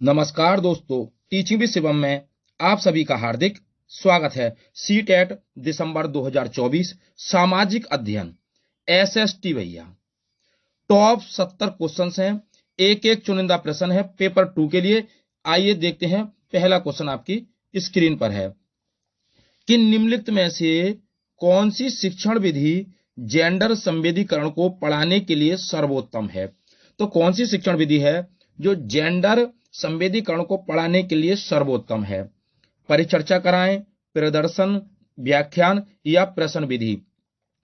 नमस्कार दोस्तों, teaching with Shivam में आप सभी का हार्दिक स्वागत है। सीटेट दिसंबर 2024 सामाजिक अध्ययन एसएसटी भैया टॉप 70 क्वेश्चंस हैं। एक एक चुनिंदा प्रश्न है पेपर 2 के लिए। आइए देखते हैं। पहला क्वेश्चन आपकी स्क्रीन पर है कि निम्नलिखित में से कौन सी शिक्षण विधि जेंडर संवेदीकरण को पढ़ाने के लिए सर्वोत्तम है। तो कौन सी शिक्षण विधि है जो जेंडर संवेदीकरण को पढ़ाने के लिए सर्वोत्तम है। परिचर्चा कराएं, प्रदर्शन, व्याख्यान या प्रश्न विधि।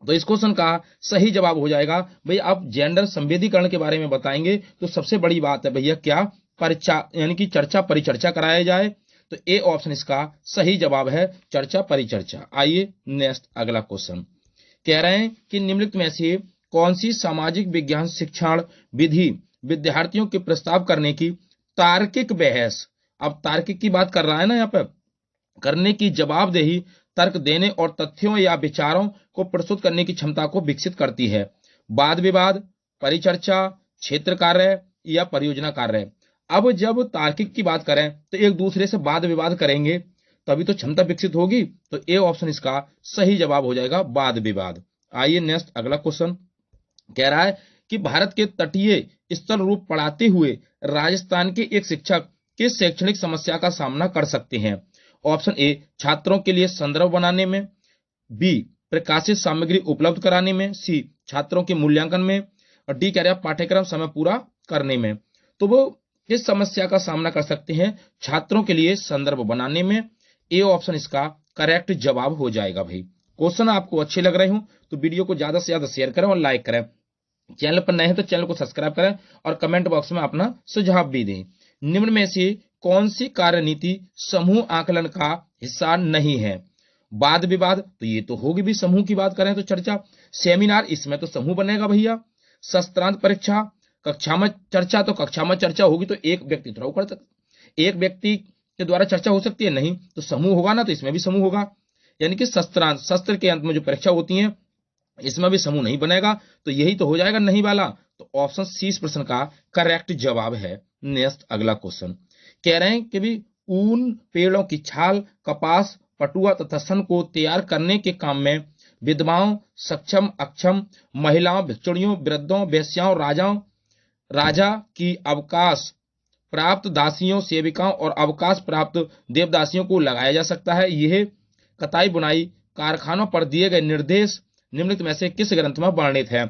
तो इस क्वेश्चन का सही जवाब हो जाएगा भाई आप जेंडर संवेदीकरण के बारे में बताएंगे तो सबसे बड़ी बात है भैया क्या यानी कि चर्चा परिचर्चा कराया जाए। तो ए ऑप्शन इसका सही जवाब है, चर्चा परिचर्चा। आइए नेक्स्ट अगला क्वेश्चन कह रहे हैं कि निम्नलिखित में से कौन सी सामाजिक विज्ञान शिक्षण विधि विद्यार्थियों के प्रस्ताव करने की तार्किक बहस, अब तार्किक की बात कर रहा है ना यहाँ पर, करने की जवाबदेही, तर्क देने और तथ्यों या विचारों को प्रस्तुत करने की क्षमता को विकसित करती है। वाद विवाद, परिचर्चा, क्षेत्र कार्य या परियोजना कार्य। अब जब तार्किक की बात करें तो एक दूसरे से वाद विवाद करेंगे तभी तो क्षमता विकसित होगी। तो ए ऑप्शन इसका सही जवाब हो जाएगा, वाद विवाद। आइए नेक्स्ट अगला क्वेश्चन कह रहा है कि भारत के तटीय स्थल रूप पढ़ाते हुए राजस्थान के एक शिक्षक किस शैक्षणिक समस्या का सामना कर सकते हैं। ऑप्शन ए छात्रों के लिए संदर्भ बनाने में, बी प्रकाशित सामग्री उपलब्ध कराने में, सी छात्रों के मूल्यांकन में, और डी कह रहा है पाठ्यक्रम समय पूरा करने में। तो वो किस समस्या का सामना कर सकते हैं, छात्रों के लिए संदर्भ बनाने में। ए ऑप्शन इसका करेक्ट जवाब हो जाएगा। भाई क्वेश्चन आपको अच्छे लग रहे हो तो वीडियो को ज्यादा से ज्यादा शेयर करें और लाइक करें। चैनल पर नए हैं तो चैनल को सब्सक्राइब करें और कमेंट बॉक्स में अपना सुझाव भी दें। निम्न में से कौन सी कार्यनीति समूह आकलन का हिस्सा नहीं है। वाद विवाद तो ये तो होगी भी, समूह की बात करें तो चर्चा। सेमिनार इसमें तो समूह बनेगा भैया। शस्त्रांत परीक्षा, कक्षा में चर्चा, तो कक्षा में चर्चा होगी तो एक व्यक्ति थोड़ा कर सकता, एक व्यक्ति के द्वारा चर्चा हो सकती है, नहीं तो समूह होगा ना, तो इसमें भी समूह होगा। यानी कि शस्त्रांत, शस्त्र के अंत में जो परीक्षा होती है इसमें भी समूह नहीं बनेगा, तो यही तो हो जाएगा नहीं वाला। तो ऑप्शन सी इस प्रश्न का करेक्ट जवाब है। नेक्स्ट अगला क्वेश्चन कह रहे हैं कि भी ऊन, पेड़ों की छाल, कपास, पटुआ तथा सन को तैयार करने के काम में विधवाओं, सक्षम अक्षम महिलाओं, भिक्षुणियों, वृद्धों, वेश्याओं, राजा की अवकाश प्राप्त दासियों, सेविकाओं और अवकाश प्राप्त देवदासियों को लगाया जा सकता है। यह कताई बुनाई कारखानों पर दिए गए निर्देश निम्नलिखित में से किस ग्रंथ में वर्णित है।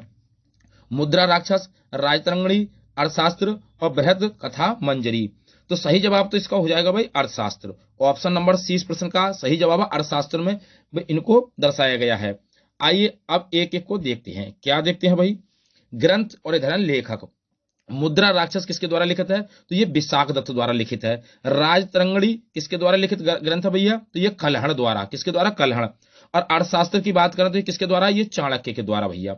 मुद्रा राक्षस, राजतरंगिणी, अर्थशास्त्र और बृहद कथा मंजरी। तो सही जवाब तो इसका हो जाएगा भाई अर्थशास्त्र। ऑप्शन नंबर सी इस प्रश्न का सही जवाब है। अर्थशास्त्र में इनको दर्शाया गया है। आइए अब एक एक को देखते हैं। क्या देखते हैं भाई, ग्रंथ और इधर लेखक। मुद्रा राक्षस किसके द्वारा लिखित है, तो ये विशाख दत्त द्वारा लिखित है। राजतरंगिणी किसके द्वारा लिखित ग्रंथ है भैया, तो ये कल्हण द्वारा, किसके द्वारा, कल्हण। और अर्थशास्त्र की बात करें तो ये किसके द्वारा, ये चाणक्य के द्वारा भैया।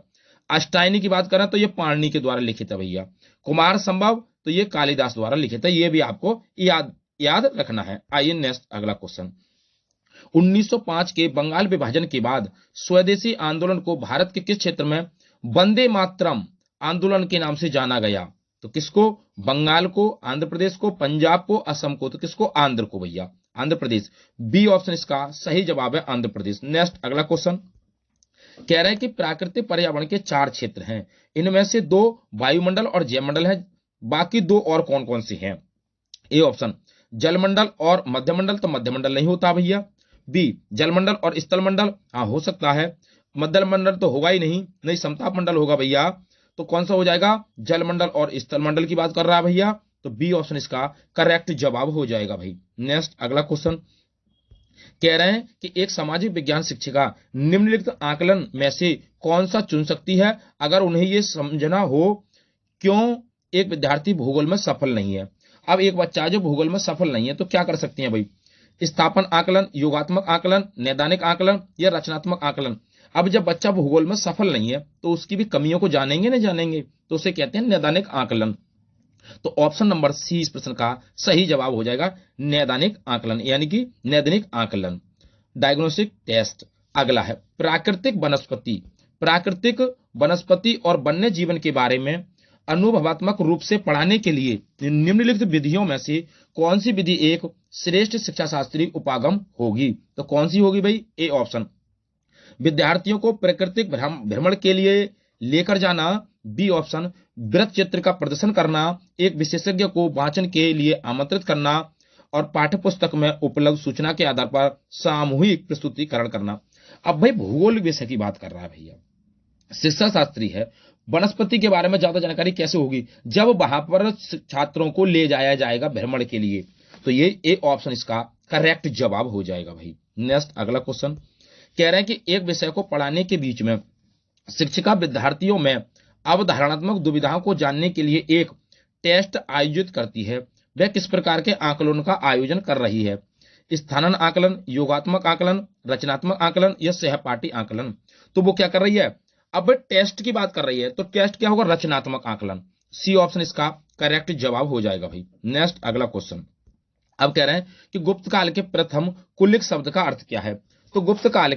अष्टायनी की बात करें तो ये पाणिनि के द्वारा लिखित है भैया। कुमार संभव तो ये कालिदास द्वारा लिखित है। ये भी आपको याद रखना है। आइए नेक्स्ट अगला क्वेश्चन 1905 के बंगाल विभाजन के बाद स्वदेशी आंदोलन को भारत के किस क्षेत्र में वंदे मातरम आंदोलन के नाम से जाना गया। तो किसको, बंगाल को, आंध्र प्रदेश को, पंजाब को, असम को। तो किसको, आंध्र को भैया, आंध्र प्रदेश। बी ऑप्शन इसका सही जवाब है, आंध्र प्रदेश। नेक्स्ट अगला क्वेश्चन कह रहे हैं कि प्राकृतिक पर्यावरण के 4 क्षेत्र हैं, इनमें से 2 वायुमंडल और जैवमंडल है, बाकी 2 और कौन कौन से हैं। ए ऑप्शन जलमंडल और मध्यमंडल, तो मध्यमंडल नहीं होता भैया। बी जलमंडल और स्थलमंडल, हाँ हो सकता है। मध्यमंडल तो होगा ही नहीं समताप मंडल होगा भैया। तो कौन सा हो जाएगा, जलमंडल और स्थलमंडल की बात कर रहा है भैया। तो बी ऑप्शन इसका करेक्ट जवाब हो जाएगा भाई। नेक्स्ट अगला क्वेश्चन कह रहे हैं कि एक सामाजिक विज्ञान शिक्षिका निम्नलिखित आकलन में से कौन सा चुन सकती है अगर उन्हें यह समझना हो क्यों एक विद्यार्थी भूगोल में सफल नहीं है। अब एक बच्चा जो भूगोल में सफल नहीं है तो क्या कर सकती है भाई, स्थापन आकलन, योगात्मक आकलन, नैदानिक आकलन या रचनात्मक आकलन। अब जब बच्चा भूगोल में सफल नहीं है तो उसकी भी कमियों को जानेंगे ना जानेंगे, तो उसे कहते हैं नैदानिक आकलन। तो ऑप्शन नंबर सी इस प्रश्न का सही जवाब हो जाएगा, नैदानिक आकलन, यानी कि नैदानिक आकलन। डायग्नोस्टिक टेस्ट अगला है प्राकृतिक वनस्पति और वन्य जीवन के बारे में अनुभवात्मक रूप से पढ़ाने के लिए निम्नलिखित विधियों में से कौन सी विधि एक श्रेष्ठ शिक्षा शास्त्री उपागम होगी? तो कौन सी होगी भाई? ए ऑप्शन विद्यार्थियों को प्राकृतिक भ्रमण के लिए लेकर जाना, बी ऑप्शन वृत्त चित्र का प्रदर्शन करना, एक विशेषज्ञ को वाचन के लिए आमंत्रित करना और पाठ्य पुस्तक में उपलब्ध सूचना के आधार पर सामूहिक प्रस्तुतिकरण करना। अब भाई भूगोल विषय की बात कर रहा है भैया, शिक्षा शास्त्री है, वनस्पति के बारे में ज्यादा जानकारी कैसे होगी जब वहां पर छात्रों को ले जाया जाएगा भ्रमण के लिए? तो ये ए ऑप्शन इसका करेक्ट जवाब हो जाएगा भाई। नेक्स्ट अगला क्वेश्चन कह रहे हैं कि एक विषय को पढ़ाने के बीच में शिक्षिका विद्यार्थियों में अवधारणात्मक दुविधाओं को जानने के लिए एक टेस्ट आयोजित करती है। वह किस प्रकार के आकलन का आयोजन कर रही है? स्थानन आकलन, योगात्मक आकलन, रचनात्मक आकलन या सहपाठी आकलन? तो वो क्या कर रही है? अब टेस्ट की बात कर रही है, तो टेस्ट क्या होगा? रचनात्मक आकलन। सी ऑप्शन इसका करेक्ट जवाब हो जाएगा भाई। नेक्स्ट अगला क्वेश्चन अब कह रहे हैं कि गुप्त काल के प्रथम कुलिक शब्द का अर्थ क्या है? तो गुप्त काल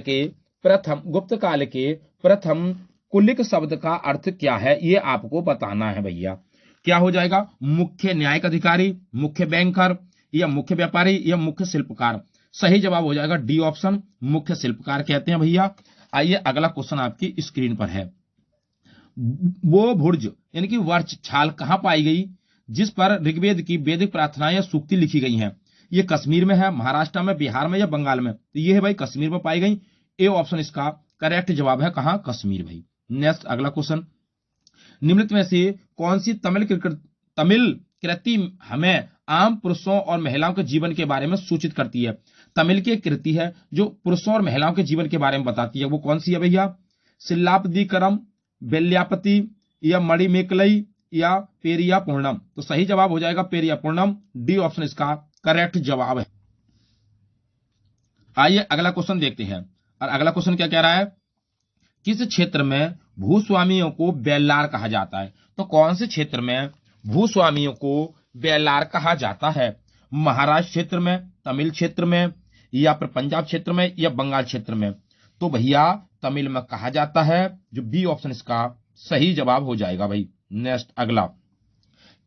के प्रथम कुलिक शब्द का अर्थ क्या है, ये आपको बताना है भैया। क्या हो जाएगा? मुख्य न्यायिक अधिकारी, मुख्य बैंकर या मुख्य व्यापारी या मुख्य शिल्पकार? सही जवाब हो जाएगा डी ऑप्शन, मुख्य शिल्पकार कहते हैं भैया। आइए अगला क्वेश्चन आपकी स्क्रीन पर है। वो भुर्ज यानी कि वर्ष छाल कहां पाई गई जिस पर ऋग्वेद की वैदिक प्रार्थनाएं या सूक्ति लिखी गई हैं? ये कश्मीर में है, महाराष्ट्र में, बिहार में या बंगाल में? तो ये है भाई कश्मीर में पाई गई। ए ऑप्शन इसका करेक्ट जवाब है। कहां? कश्मीर भाई। नेक्स्ट अगला क्वेश्चन, निम्नलिखित में से कौन सी तमिल कृति हमें आम पुरुषों और महिलाओं के जीवन के बारे में सूचित करती है? तमिल की कृति है जो पुरुषों और महिलाओं के जीवन के बारे में बताती है, वो कौन सी है भैया? सिल्लापदीकरम, बेल्यापति या मणिमेकलई या पेरिया पूर्णम? तो सही जवाब हो जाएगा पेरिया पूर्णम। डी ऑप्शन इसका करेक्ट जवाब है। आइए अगला क्वेश्चन देखते हैं। और अगला क्वेश्चन क्या कह रहा है? किस क्षेत्र में भूस्वामियों को बेल्लार कहा जाता है? तो कौन से क्षेत्र में भूस्वामियों को बेल्लार कहा जाता है? महाराष्ट्र क्षेत्र में, तमिल क्षेत्र में या फिर पंजाब क्षेत्र में या बंगाल क्षेत्र में? तो भैया तमिल में कहा जाता है, जो बी ऑप्शन इसका सही जवाब हो जाएगा भाई। नेक्स्ट अगला,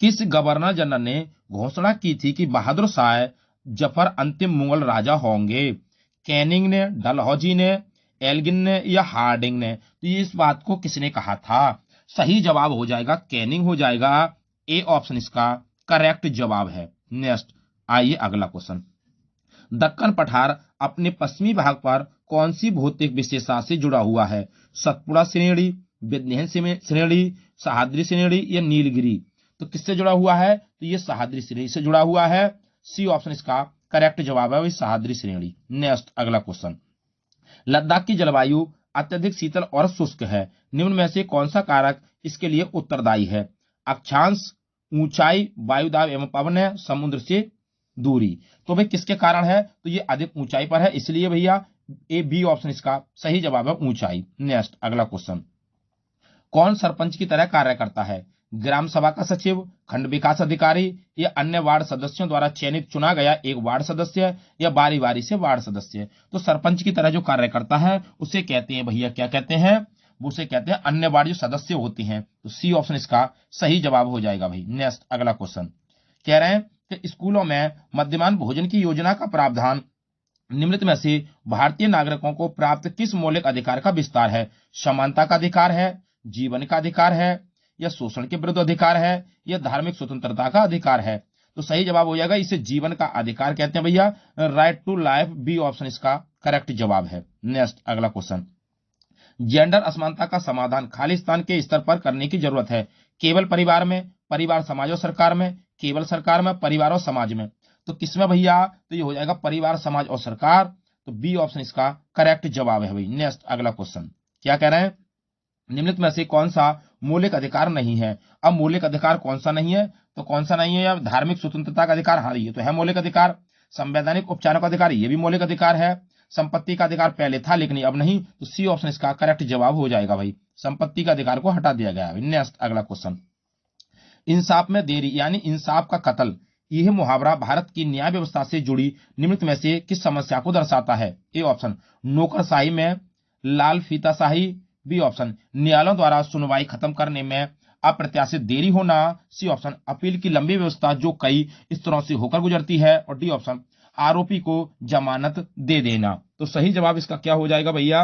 किस गवर्नर जनरल ने घोषणा की थी कि बहादुर शाह जफर अंतिम मुगल राजा होंगे? कैनिंग ने, डलहौजी ने, एल्गिन ने या हार्डिंग ने? तो ये इस बात को किसने कहा था? सही जवाब हो जाएगा कैनिंग हो जाएगा। ए ऑप्शन इसका करेक्ट जवाब है। नेक्स्ट आइए अगला क्वेश्चन, दक्कन पठार अपने पश्चिमी भाग पर कौन सी भौतिक विशेषता से जुड़ा हुआ है? सतपुड़ा श्रेणी, विंध्य श्रेणी, सह्याद्री श्रेणी या नीलगिरी? तो किससे जुड़ा हुआ है? तो ये सह्याद्री श्रेणी से जुड़ा हुआ है। सी ऑप्शन इसका करेक्ट जवाब है, वही सह्याद्री श्रेणी। नेक्स्ट अगला क्वेश्चन, लद्दाख की जलवायु अत्यधिक शीतल और शुष्क है, निम्न में से कौन सा कारक इसके लिए उत्तरदायी है? अक्षांश, ऊंचाई, वायुदाब एवं पवन है, समुद्र से दूरी? तो भाई किसके कारण है? तो ये अधिक ऊंचाई पर है, इसलिए भैया ए बी ऑप्शन इसका सही जवाब है, ऊंचाई। नेक्स्ट अगला क्वेश्चन, कौन सरपंच की तरह कार्य करता है? ग्राम सभा का सचिव, खंड विकास अधिकारी या अन्य वार्ड सदस्यों द्वारा चयनित चुना गया एक वार्ड सदस्य या बारी बारी से वार्ड सदस्य? तो सरपंच की तरह जो कार्य करता है उसे कहते हैं भैया, क्या कहते हैं? उसे कहते हैं अन्य वार्ड जो सदस्य होते हैं। तो सी ऑप्शन इसका सही जवाब हो जाएगा भाई। नेक्स्ट अगला क्वेश्चन, कह रहे हैं कि स्कूलों में मध्याह्न भोजन की योजना का प्रावधान निम्नलिखित में से भारतीय नागरिकों को प्राप्त किस मौलिक अधिकार का विस्तार है? समानता का अधिकार है, जीवन का अधिकार है या शोषण के विरुद्ध अधिकार है या धार्मिक स्वतंत्रता का अधिकार है? तो सही जवाब हो जाएगा, इसे जीवन का अधिकार कहते हैं भैया। Right to life, B option इसका करेक्ट जवाब है। नेक्स्ट अगला क्वेश्चन, जेंडर असमानता का समाधान खालिस्तान के स्तर पर करने की जरूरत है? केवल परिवार में, परिवार समाज और सरकार में, केवल सरकार में, परिवार और समाज में? तो किसमें भैया? तो ये हो जाएगा परिवार, समाज और सरकार। तो बी ऑप्शन इसका करेक्ट जवाब है भाई। नेक्स्ट अगला क्वेश्चन, क्या कह रहे हैं? निम्नलिखित में से कौन सा मौलिक अधिकार नहीं है? अब मौलिक अधिकार कौन सा नहीं है? तो कौन सा नहीं है? या धार्मिक स्वतंत्रता का अधिकार, हाँ ये तो है मौलिक अधिकार। संवैधानिक उपचारों का अधिकार, ये भी मौलिक अधिकार है। संपत्ति का अधिकार पहले था लेकिन अब नहीं, तो सी ऑप्शन इसका करेक्ट जवाब हो जाएगा भाई। संपत्ति का अधिकार को हटा दिया गया है। नेक्स्ट अगला क्वेश्चन, इंसाफ में देरी यानी इंसाफ का कत्ल, यह मुहावरा भारत की न्याय व्यवस्था से जुड़ी निम्नलिखित में से किस समस्या को दर्शाता है? ए ऑप्शन नौकरशाही में, लाल फीताशाही, बी ऑप्शन न्यायालयों द्वारा सुनवाई खत्म करने में अप्रत्याशित देरी होना, सी ऑप्शन अपील की लंबी व्यवस्था जो कई स्तरों से होकर गुजरती है, और डी ऑप्शन आरोपी को जमानत दे देना। तो सही जवाब इसका क्या हो जाएगा भैया,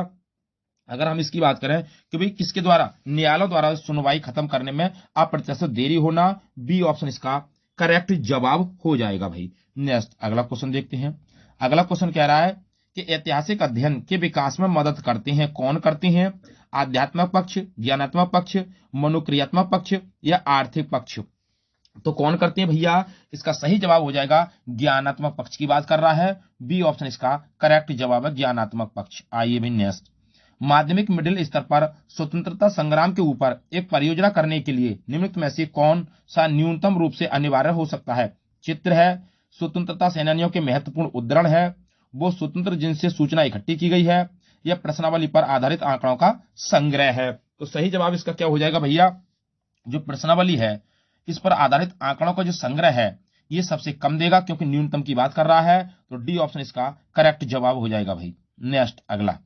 अगर हम इसकी बात करें कि भाई किसके द्वारा, न्यायालयों द्वारा सुनवाई खत्म करने में अप्रत्याशित देरी होना, बी ऑप्शन इसका करेक्ट जवाब हो जाएगा भाई। नेक्स्ट अगला क्वेश्चन देखते हैं। अगला क्वेश्चन कह रहा है कि ऐतिहासिक अध्ययन के विकास में मदद करते हैं, कौन करते हैं, आध्यात्मिक पक्ष, ज्ञानात्मक पक्ष, मनोक्रियात्मक पक्ष या आर्थिक पक्ष। तो कौन करते हैं भैया, इसका सही जवाब हो जाएगा ज्ञानात्मक पक्ष की बात कर रहा है, बी ऑप्शन इसका करेक्ट जवाब है ज्ञानात्मक पक्ष। आइए भी नेक्स्ट, माध्यमिक मिडिल स्तर पर स्वतंत्रता संग्राम के ऊपर एक परियोजना करने के लिए निम्नलिखित में से कौन सा न्यूनतम रूप से अनिवार्य हो सकता है। चित्र है, स्वतंत्रता सेनानियों के महत्वपूर्ण उद्धरण है, वो स्वतंत्र जिनसे सूचना इकट्ठी की गई है, या प्रश्नावली पर आधारित आंकड़ों का संग्रह है। तो सही जवाब इसका क्या हो जाएगा भैया, जो प्रश्नावली है इस पर आधारित आंकड़ों का जो संग्रह है ये सबसे कम देगा, क्योंकि न्यूनतम की बात कर रहा है। तो डी ऑप्शन इसका करेक्ट जवाब हो जाएगा भाई। नेक्स्ट अगला,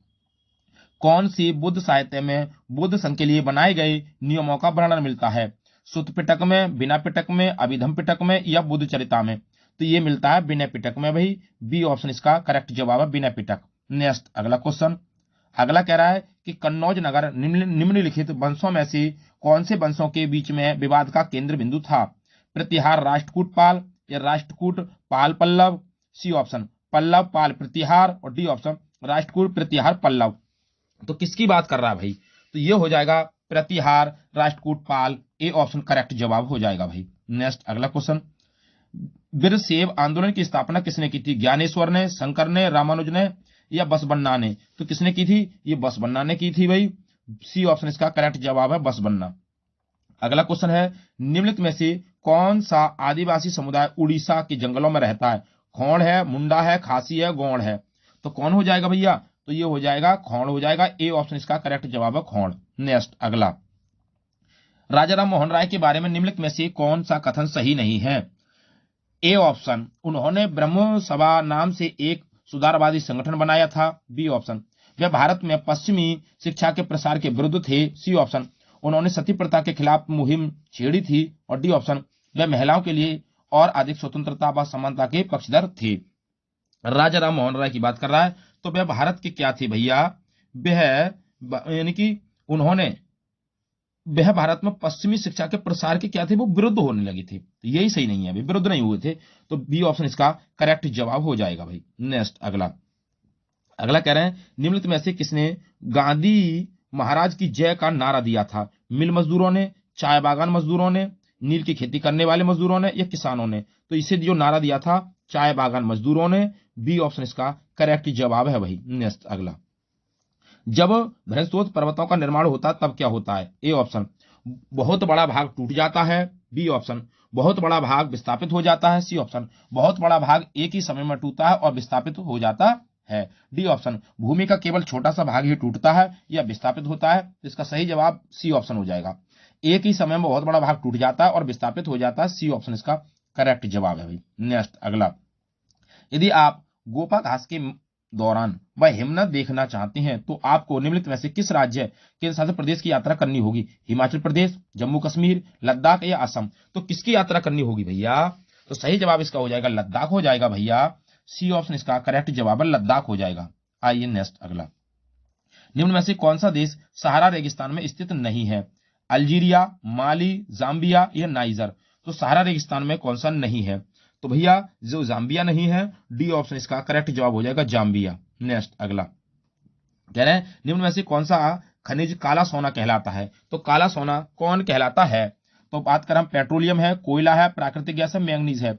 कौन सी बुद्ध साहित्य में बुद्ध संघ के लिए बनाए गए नियमों का वर्णन मिलता है, सुत्त पिटक में, बिना पिटक में, अभिधम पिटक में या बुद्ध चरिता में। तो ये मिलता है बिना पिटक में भाई, बी ऑप्शन इसका करेक्ट जवाब है बिना पिटक। नेक्स्ट अगला क्वेश्चन, अगला कह रहा है कि कन्नौज नगर निम्नलिखित वंशों में से कौन से वंशों के बीच में विवाद का केंद्र बिंदु था, प्रतिहार राष्ट्रकूट पाल या राष्ट्रकूट पाल पल्लव, सी ऑप्शन पल्लव पाल प्रतिहार, और डी ऑप्शन राष्ट्रकूट प्रतिहार पल्लव। तो किसकी बात कर रहा है भाई, तो ये हो जाएगा प्रतिहार राष्ट्रकूट पाल, ए ऑप्शन करेक्ट जवाब हो जाएगा भाई। नेक्स्ट अगला क्वेश्चन, वीरशैव आंदोलन की स्थापना किसने की थी, ज्ञानेश्वर ने, शंकर ने, रामानुज ने या बसवन्ना ने। तो किसने की थी, ये बसवन्ना ने की थी भाई, सी ऑप्शन इसका करेक्ट जवाब है बसवन्ना। अगला क्वेश्चन है, निम्नलिखित में से कौन सा आदिवासी समुदाय उड़ीसा के जंगलों में रहता है, खोंड है, मुंडा है, खासी है, गौड़ है। तो कौन हो जाएगा भैया, तो ये हो जाएगा खोंड हो जाएगा, ए ऑप्शन इसका करेक्ट जवाब है खोंड। नेक्स्ट अगला, राजा राम मोहन राय के बारे में निम्नलिखित में से कौन सा कथन सही नहीं है, ए ऑप्शन उन्होंने ब्रह्म सभा नाम से एक सुधारवादी संगठन बनाया था, बी ऑप्शन वे भारत में पश्चिमी शिक्षा के प्रसार के विरुद्ध थे, सी ऑप्शन उन्होंने सती प्रथा के खिलाफ मुहिम छेड़ी थी, और डी ऑप्शन वे महिलाओं के लिए और अधिक स्वतंत्रता व समानता के पक्षधर थे। राजा राम मोहन राय की बात कर रहा है, तो वह भारत के क्या थे भैया, वह यानी कि उन्होंने वह भारत में पश्चिमी शिक्षा के प्रसार के क्या थे, वो विरुद्ध होने लगे थे। तो यही सही नहीं है, विरुद्ध नहीं हुए थे, तो बी ऑप्शन इसका करेक्ट जवाब हो जाएगा भाई। नेक्स्ट अगला, अगला कह रहे हैं निम्नलिखित में से किसने गांधी महाराज की जय का नारा दिया था, मिल मजदूरों ने, चाय बागान मजदूरों ने, नील की खेती करने वाले मजदूरों ने या किसानों ने। तो इसे जो नारा दिया था चाय बागान मजदूरों ने, बी ऑप्शन इसका करेक्ट जवाब है भाई। नेक्स्ट अगला, जब बृहस्पति पर्वतों का निर्माण होता तब क्या होता है, ए ऑप्शन बहुत बड़ा भाग टूट जाता है, बी ऑप्शन बहुत बड़ा भाग विस्थापित हो जाता है, सी ऑप्शन बहुत बड़ा भाग एक ही समय में टूटता है और विस्थापित हो जाता है, डी ऑप्शन भूमि का केवल छोटा सा भाग ही टूटता है या विस्थापित होता है। इसका सही जवाब सी ऑप्शन हो जाएगा, एक ही समय में बहुत बड़ा भाग टूट जाता है और विस्थापित हो जाता है, सी ऑप्शन इसका करेक्ट जवाब है भाई। नेक्स्ट अगला, यदि आप गोपा घास के दौरान वह हिमनद देखना चाहते हैं तो आपको निम्नलिखित में से किस राज्य केंद्र शासित प्रदेश की यात्रा करनी होगी, हिमाचल प्रदेश, जम्मू कश्मीर, लद्दाख या असम। तो किसकी यात्रा करनी होगी भैया, तो सही जवाब इसका हो जाएगा लद्दाख हो जाएगा भैया, सी ऑप्शन इसका करेक्ट जवाब है लद्दाख हो जाएगा। आइए नेक्स्ट अगला, निम्न में से कौन सा देश सहारा रेगिस्तान में स्थित नहीं है, अल्जीरिया, माली, जाम्बिया या नाइजर। तो सहारा रेगिस्तान में कौन सा नहीं है, तो भैया जो जाम्बिया नहीं है, डी ऑप्शन इसका करेक्ट जवाब हो जाएगा जाम्बिया। नेक्स्ट अगला, कह रहे हैं निम्न में से कौन सा खनिज काला सोना कहलाता है, तो काला सोना कौन कहलाता है, तो बात करें पेट्रोलियम है, कोयला है, प्राकृतिक गैस है, मैंगनीज है।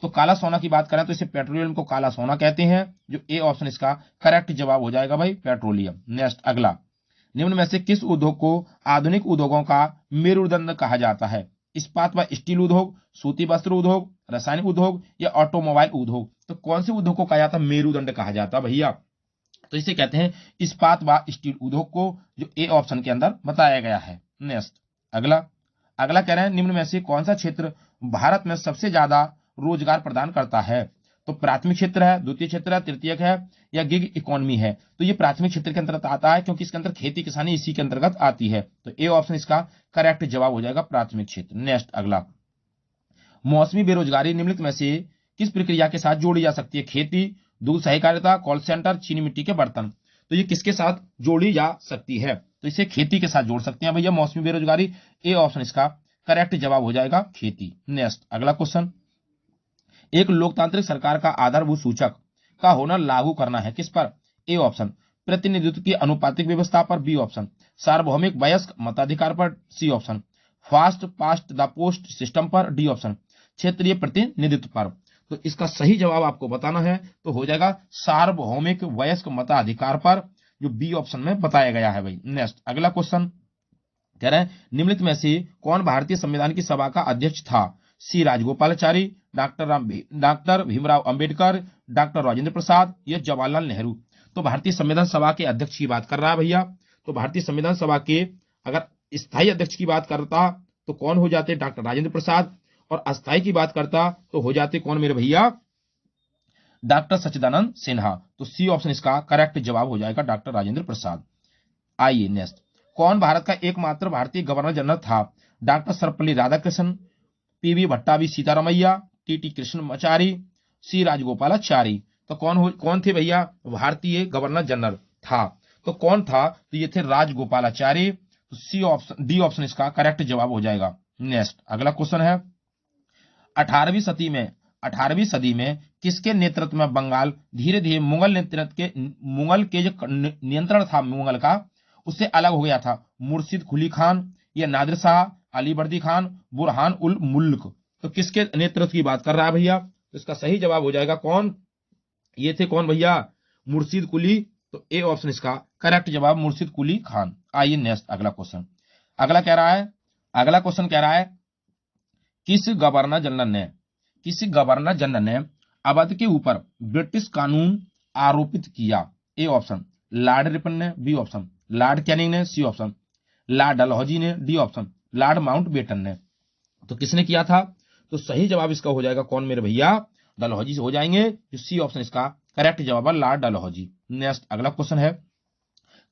तो काला सोना की बात करें तो इसे पेट्रोलियम को काला सोना कहते हैं, जो ए ऑप्शन इसका करेक्ट जवाब हो जाएगा भाई पेट्रोलियम। नेक्स्ट अगला, निम्न में से किस उद्योग को आधुनिक उद्योगों का मेरुदंड कहा जाता है, इस्पात व स्टील उद्योग, सूती वस्त्र उद्योग, रासायनिक उद्योग या ऑटोमोबाइल उद्योग। तो कौन से उद्योग को कहा जाता है मेरुदंड कहा जाता है भैया, तो इसे कहते हैं इस्पात व स्टील उद्योग को, जो ए ऑप्शन के अंदर बताया गया है। नेक्स्ट अगला, अगला कह रहे हैं निम्न में से कौन सा क्षेत्र भारत में सबसे ज्यादा रोजगार प्रदान करता है, तो प्राथमिक क्षेत्र है, द्वितीय क्षेत्र है, तृतीयक है या गिग इकोनॉमी है? तो ये प्राथमिक क्षेत्र के अंतर्गत आता है, क्योंकि इसके अंदर खेती किसानी इसी के अंतर्गत आती है। तो ए ऑप्शन इसका करेक्ट जवाब हो जाएगा, प्राथमिक क्षेत्र। नेक्स्ट अगला, मौसमी बेरोजगारी निम्नलिखित में से किस प्रक्रिया के साथ जोड़ी जा सकती है? खेती, दूध सहकारिता, कॉल सेंटर, चीनी मिट्टी के बर्तन। तो ये किसके साथ जोड़ी जा सकती है? तो इसे खेती के साथ जोड़ सकते हैं भैया, मौसमी बेरोजगारी। ए ऑप्शन इसका करेक्ट जवाब हो जाएगा, खेती। नेक्स्ट अगला क्वेश्चन, एक लोकतांत्रिक सरकार का आधारभूत सूचक का होना लागू करना है किस पर? ए ऑप्शन प्रतिनिधित्व की अनुपातिक व्यवस्था पर, बी ऑप्शन सार्वभौमिक वयस्क मताधिकार पर, C option first past the post system पर, डी ऑप्शन क्षेत्रीय प्रतिनिधित्व पर। तो इसका सही जवाब आपको बताना है, तो हो जाएगा सार्वभौमिक वयस्क मताधिकार पर, जो बी ऑप्शन में बताया गया है भाई। नेक्स्ट अगला क्वेश्चन कह रहे हैं निम्नलिखित में से कौन भारतीय संविधान की सभा का अध्यक्ष था? सी राजगोपालाचारी, डॉक्टर भीमराव अंबेडकर, डॉक्टर राजेंद्र प्रसाद या जवाहरलाल नेहरू। तो भारतीय संविधान सभा के अध्यक्ष की बात कर रहा है भैया। तो भारतीय संविधान सभा के अगर स्थायी अध्यक्ष की बात करता तो कौन हो जाते? डॉक्टर राजेंद्र प्रसाद। और अस्थायी की बात करता तो हो जाते कौन मेरे भैया? डॉक्टर सच्चिदानंद सिन्हा। तो सी ऑप्शन इसका करेक्ट जवाब हो जाएगा, डॉक्टर राजेंद्र प्रसाद। आइए नेक्स्ट, कौन भारत का एकमात्र भारतीय गवर्नर जनरल था? Doctor Sarvepalli Radhakrishnan, PV Pattabhi Sitaramayya, TT Krishnamachari, C Rajagopalachari. तो कौन थे भैया भारतीय गवर्नर जनरल था? तो कौन था? तो ये थे राजगोपालाचारी। तो सी ऑप्शन डी ऑप्शन इसका करेक्ट जवाब हो जाएगा। नेक्स्ट अगला क्वेश्चन है, 18वीं सदी में किसके नेतृत्व में बंगाल धीरे धीरे मुगल के जो नियंत्रण था मुगल का, उससे अलग हो गया था? मुर्शिद कुली खान या नादिर शाह, अलीवर्दी खान, बुरहान उल मुल्क। तो किसके नेतृत्व की बात कर रहा है भैया? तो इसका सही जवाब हो जाएगा कौन? ये थे कौन भैया? मुर्शिद कुली। तो ए ऑप्शन इसका करेक्ट जवाब, मुर्शिद कुली खान। आइए नेक्स्ट अगला क्वेश्चन, अगला क्वेश्चन कह रहा है किस गवर्नर जनरल ने अवध के ऊपर ब्रिटिश कानून आरोपित किया? ए ऑप्शन लॉर्ड रिपन ने, बी ऑप्शन लॉर्ड कैनिंग ने, सी ऑप्शन लॉर्ड डलहौजी ने, डी ऑप्शन लॉर्ड माउंटबेटन ने। तो किसने किया था? तो सही जवाब इसका हो जाएगा कौन मेरे भैया? डलहौजी से हो जाएंगे। जो सी ऑप्शन इसका करेक्ट जवाब है, लॉर्ड डलहौजी। नेक्स्ट अगला क्वेश्चन है,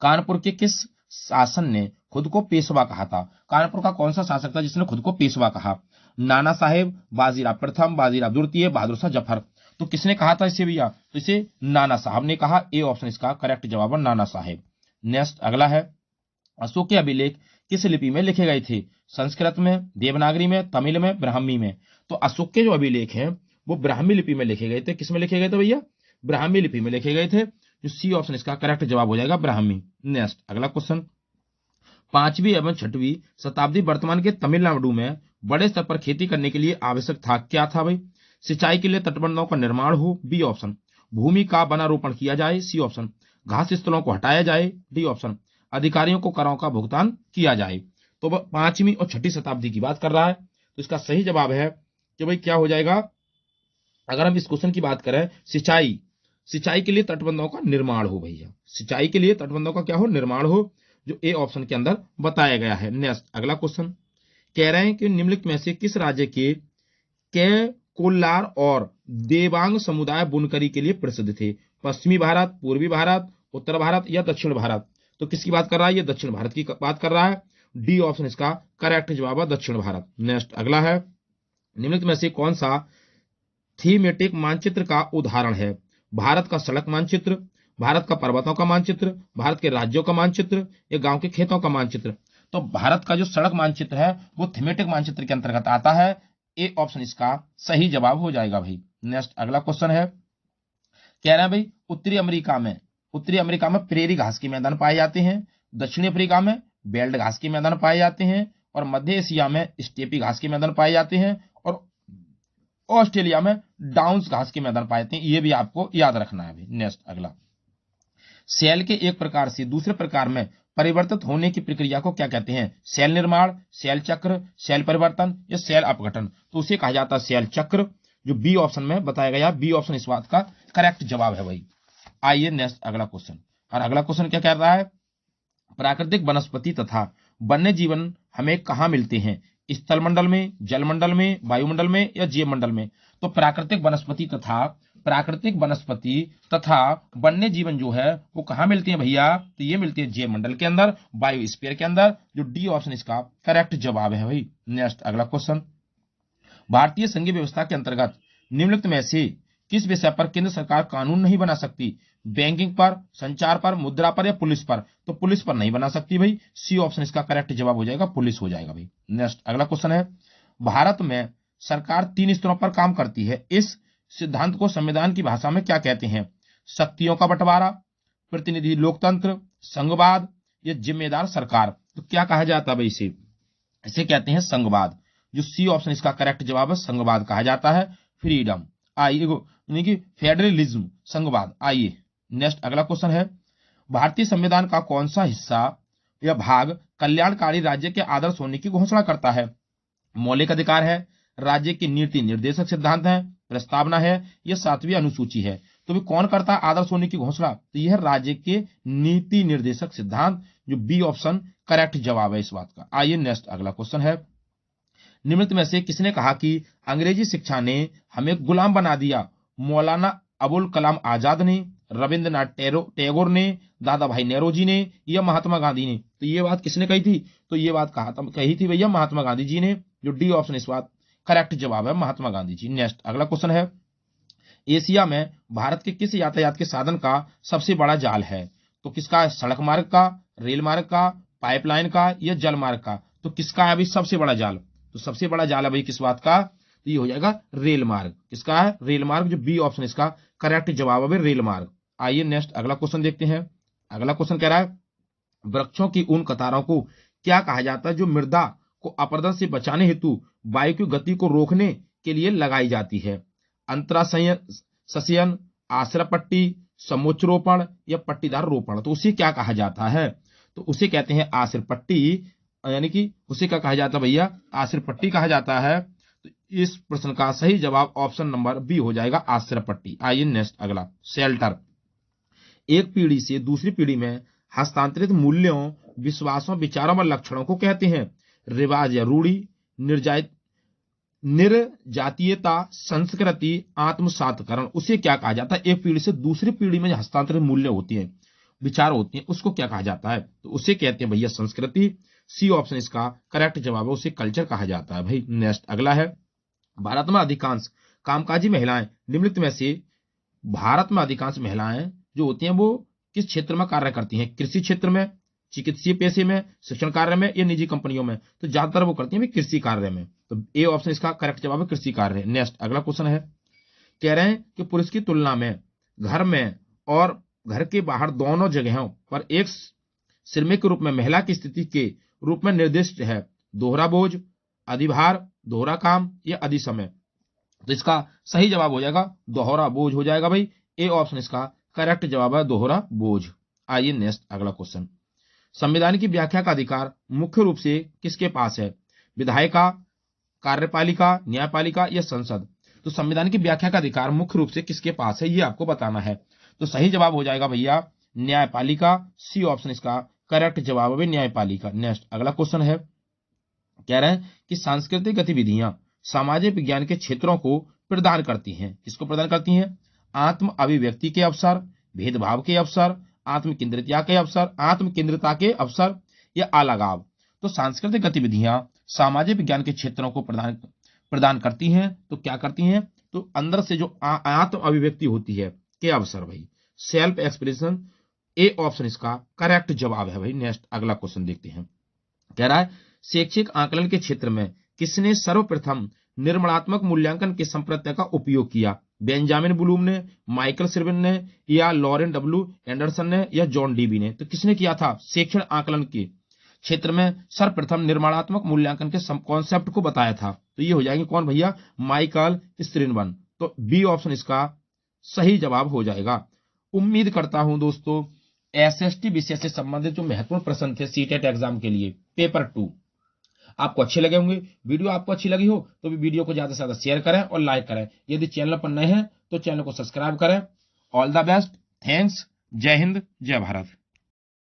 कानपुर के किस शासन ने खुद को पेशवा कहा था? कानपुर का कौन सा शासक था जिसने खुद को पेशवा कहा? नाना साहेब, बाजीराव प्रथम, बाजीराव द्वितीय, बहादुर शाह जफर। तो किसने कहा था इसे भैया? तो इसे नाना साहब ने कहा। ए ऑप्शन इसका करेक्ट जवाब है, नाना साहेब। नेक्स्ट अगला है, अशोक के अभिलेख किस लिपि में लिखे गए थे? संस्कृत में, देवनागरी में, तमिल में, ब्राह्मी में। तो अशोक के जो अभिलेख हैं वो ब्राह्मी लिपि में लिखे गए थे। किस में लिखे गए थे भैया? ब्राह्मी लिपि में लिखे गए थे। जो सी ऑप्शन इसका करेक्ट जवाब हो जाएगा, ब्राह्मी। नेक्स्ट अगला क्वेश्चन, 5वीं एवं 6वीं शताब्दी वर्तमान के तमिलनाडु में बड़े स्तर पर खेती करने के लिए आवश्यक था, क्या था भाई? सिंचाई के लिए तटबंधों का निर्माण हो, बी ऑप्शन भूमि का वनारोपण किया जाए, सी ऑप्शन घास स्थलों को हटाया जाए, डी ऑप्शन अधिकारियों को करों का भुगतान किया जाए। तो 5वीं और 6वीं शताब्दी की बात कर रहा है। तो इसका सही जवाब है कि भाई क्या हो जाएगा? अगर हम इस क्वेश्चन की बात करें, सिंचाई के लिए तटबंधों का निर्माण हो भैया, सिंचाई के लिए तटबंधों का क्या हो? निर्माण हो, जो ए ऑप्शन के अंदर बताया गया है। नेक्स्ट अगला क्वेश्चन कह रहे हैं कि निम्नलिखित में से किस राज्य के कोल्लार और देवांग समुदाय बुनकरी के लिए प्रसिद्ध थे? पश्चिमी भारत, पूर्वी भारत, उत्तर भारत या दक्षिण भारत। तो किसकी बात कर रहा है? ये दक्षिण भारत की बात कर रहा है। डी ऑप्शन इसका करेक्ट जवाब है, दक्षिण भारत। नेक्स्ट अगला है, निम्नलिखित में से कौन सा थीमेटिक मानचित्र का उदाहरण है? भारत का सड़क मानचित्र, भारत का पर्वतों का मानचित्र, भारत के राज्यों का मानचित्र या गांव के खेतों का मानचित्र। तो भारत का जो सड़क मानचित्र है वो थीमेटिक मानचित्र के अंतर्गत आता है। ए ऑप्शन इसका सही जवाब हो जाएगा भाई। नेक्स्ट अगला क्वेश्चन है, कह रहे हैं भाई उत्तरी अमेरिका में प्रेरी घास के मैदान पाए जाते हैं, दक्षिणी अफ्रीका में बेल्ट घास के मैदान पाए जाते हैं, और मध्य एशिया में स्टेपी घास के मैदान पाए जाते हैं, और ऑस्ट्रेलिया में डाउन्स घास के मैदान पाए जाते हैं। ये भी आपको याद रखना है भाई। नेक्स्ट अगला, सेल के एक प्रकार से दूसरे प्रकार में परिवर्तित होने की प्रक्रिया को क्या कहते हैं? सेल निर्माण, सेल चक्र, सेल परिवर्तन या सेल अपघटन। तो उसे कहा जाता है सेल चक्र, जो बी ऑप्शन में बताया गया। बी ऑप्शन इस बात का करेक्ट जवाब है भाई। आइए नेक्स्ट अगला क्वेश्चन, और अगला क्वेश्चन क्या कह रहा है, प्राकृतिक वनस्पति तथा वन्य जीवन हमें कहाँ मिलते हैं? स्थल मंडल में, जल मंडल में, वायुमंडल में या जीव मंडल में। तो प्राकृतिक वनस्पति तथा प्राकृतिक वनस्पति तथा वन्य जीवन जो है वो कहां मिलती है भैया? तो ये मिलती है जैव मंडल के अंदर, बायोस्फीयर के अंदर। जो डी ऑप्शन इसका करेक्ट जवाब है भाई। नेक्स्ट अगला क्वेश्चन, भारतीय संघीय व्यवस्था के अंतर्गत निम्नलिखित में से किस विषय पर केंद्र सरकार कानून नहीं बना सकती? बैंकिंग पर, संचार पर, मुद्रा पर या पुलिस पर? तो पुलिस पर नहीं बना सकती भाई। सी ऑप्शन इसका करेक्ट जवाब हो जाएगा, पुलिस हो जाएगा भाई। नेक्स्ट अगला क्वेश्चन है, भारत में सरकार 3 स्तरों पर काम करती है, इस सिद्धांत को संविधान की भाषा में क्या कहते हैं? शक्तियों का बंटवारा, प्रतिनिधि लोकतंत्र, संघवाद या जिम्मेदार सरकार? तो क्या कहा जाता है भाई? इसे कहते हैं संघवाद। जो सी ऑप्शन इसका करेक्ट जवाब है, संघवाद कहा जाता है। फ्रीडम, आइए यानी कि फेडरलिज्म, संघवाद। आइए नेक्स्ट अगला क्वेश्चन है, भारतीय संविधान का कौन सा हिस्सा या भाग कल्याणकारी राज्य के आदर्श होने की घोषणा करता है? मौलिक अधिकार है, राज्य की नीति निर्देशक सिद्धांत है, प्रस्तावना है, यह 7वीं अनुसूची है? तो भी कौन करता है आदर्श होने की घोषणा? तो यह राज्य के नीति निर्देशक सिद्धांत। जो बी ऑप्शन करेक्ट जवाब है इस बात का। आइए नेक्स्ट अगला क्वेश्चन है, निम्नलिखित में से किसने कहा कि अंग्रेजी शिक्षा ने हमें गुलाम बना दिया? मौलाना अबुल कलाम आजाद ने, रविंद्रनाथ टैगोर ने, दादा भाई नेहरू ने या महात्मा गांधी ने? तो ये बात किसने कही थी? तो ये बात कही थी भैया महात्मा गांधी जी ने। जो डी ऑप्शन इस बात करेक्ट जवाब है, महात्मा गांधी जी। नेक्स्ट अगला क्वेश्चन है, एशिया में भारत के किस यातायात के साधन का सबसे बड़ा जाल है? तो किसका है? सड़क मार्ग का, रेल मार्ग का, पाइपलाइन का या जल मार्ग का? तो किसका है अभी सबसे बड़ा जाल? तो सबसे बड़ा जाल है भाई किस बात का? तो ये हो जाएगा रेल मार्ग। किसका है? रेल मार्ग। जो बी ऑप्शन इसका करेक्ट जवाब है, रेल मार्ग। आइए नेक्स्ट अगला क्वेश्चन देखते हैं। अगला क्वेश्चन कह रहा है, वृक्षों की उन कतारों को क्या कहा जाता है जो मृदा को अपरदन से बचाने हेतु वायु की गति को रोकने के लिए लगाई जाती है? अंतराशयन, आश्रय पट्टी, समोच्चरोपण या पट्टीदार रोपण? तो उसे क्या कहा जाता है? तो उसे कहते हैं आश्रय पट्टी, यानी कि उसे क्या कहा जाता है भैया? आश्रय पट्टी कहा जाता है। तो इस प्रश्न का सही जवाब ऑप्शन नंबर बी हो जाएगा, आश्रय पट्टी। आइए नेक्स्ट अगला, शेल्टर। एक पीढ़ी से दूसरी पीढ़ी में हस्तांतरित मूल्यों, विश्वासों, विचारों और लक्षणों को कहते हैं। रिवाज या रूढ़ी, निर्जातीयता, संस्कृति, आत्मसातकरण, उसे क्या कहा जाता है? एक पीढ़ी से दूसरी पीढ़ी में हस्तांतरित मूल्य होती है, विचार होती हैं, उसको क्या कहा जाता है? तो उसे कहते हैं भैया संस्कृति। सी ऑप्शन इसका करेक्ट जवाब है, उसे कल्चर कहा जाता है भाई। नेक्स्ट अगला है, भारत में अधिकांश कामकाजी महिलाएं निम्नलिखित में से, भारत में अधिकांश महिलाएं जो होती हैं वो किस क्षेत्र में कार्य करती हैं? कृषि क्षेत्र में, चिकित्सीय पेशे में, शिक्षण कार्य में या निजी कंपनियों में? तो ज्यादातर वो करती हैं कृषि कार्य में। तो ए ऑप्शन इसका करेक्ट जवाब है, कृषि कार्य। नेक्स्ट अगला क्वेश्चन है, कह रहे हैं कि पुरुष की तुलना में घर में और घर के बाहर दोनों जगहों पर एक श्रमिक के रूप में महिला की स्थिति के रूप में निर्दिष्ट है। दोहरा बोझ, अधिभार, दोहरा काम या अधि समय? तो इसका सही जवाब हो जाएगा दोहरा बोझ हो जाएगा भाई। ए ऑप्शन इसका करेक्ट जवाब है, दोहरा बोझ। आइए नेक्स्ट अगला क्वेश्चन, संविधान की व्याख्या का अधिकार मुख्य रूप से किसके पास है? विधायिका, कार्यपालिका, न्यायपालिका या संसद? तो संविधान की व्याख्या का अधिकार मुख्य रूप से किसके पास है, ये आपको बताना है। तो सही जवाब हो जाएगा भैया न्यायपालिका। सी ऑप्शन इसका करेक्ट जवाब है, न्यायपालिका। नेक्स्ट अगला क्वेश्चन है, कह रहे हैं कि सांस्कृतिक गतिविधियां सामाजिक विज्ञान के क्षेत्रों को प्रदान करती हैं। किसको प्रदान करती हैं? आत्म अभिव्यक्ति के अवसर, भेदभाव के अवसर, आत्मकेंद्रितता के अवसर, आत्मकेंद्रितता के अवसर या अलगाव? तो सांस्कृतिक गतिविधियां सामाजिक विज्ञान के क्षेत्रों को प्रदान करती हैं। तो क्या करती हैं? तो अंदर से जो आत्म अभिव्यक्ति होती है के अवसर भाई, सेल्फ एक्सप्रेशन। ए ऑप्शन इसका करेक्ट जवाब है भाई। नेक्स्ट अगला क्वेश्चन देखते हैं, कह रहा है शैक्षिक आकलन के क्षेत्र में किसने सर्वप्रथम निर्माणात्मक मूल्यांकन के संप्रदाय का उपयोग किया? बेंजामिन ब्लूम ने, माइकल सिर्विन ने या लॉरेन डब्ल्यू एंडरसन ने या जॉन डीबी ने? तो किसने किया था? शैक्षणिक आकलन के क्षेत्र में सर्वप्रथम निर्माणात्मक मूल्यांकन के कॉन्सेप्ट को बताया था। तो ये हो जाएंगे कौन भैया? माइकल स्त्रिनवन। तो बी ऑप्शन इसका सही जवाब हो जाएगा। उम्मीद करता हूं दोस्तों एसएसटी विषय से संबंधित जो महत्वपूर्ण प्रश्न थे सीटेट एग्जाम के लिए पेपर 2 आपको अच्छे लगे होंगे। वीडियो आपको अच्छी लगी हो तो भी वीडियो को ज्यादा से ज्यादा शेयर करें और लाइक करें। यदि चैनल पर नए हैं तो चैनल को सब्सक्राइब करें। ऑल द बेस्ट, थैंक्स, जय हिंद, जय भारत।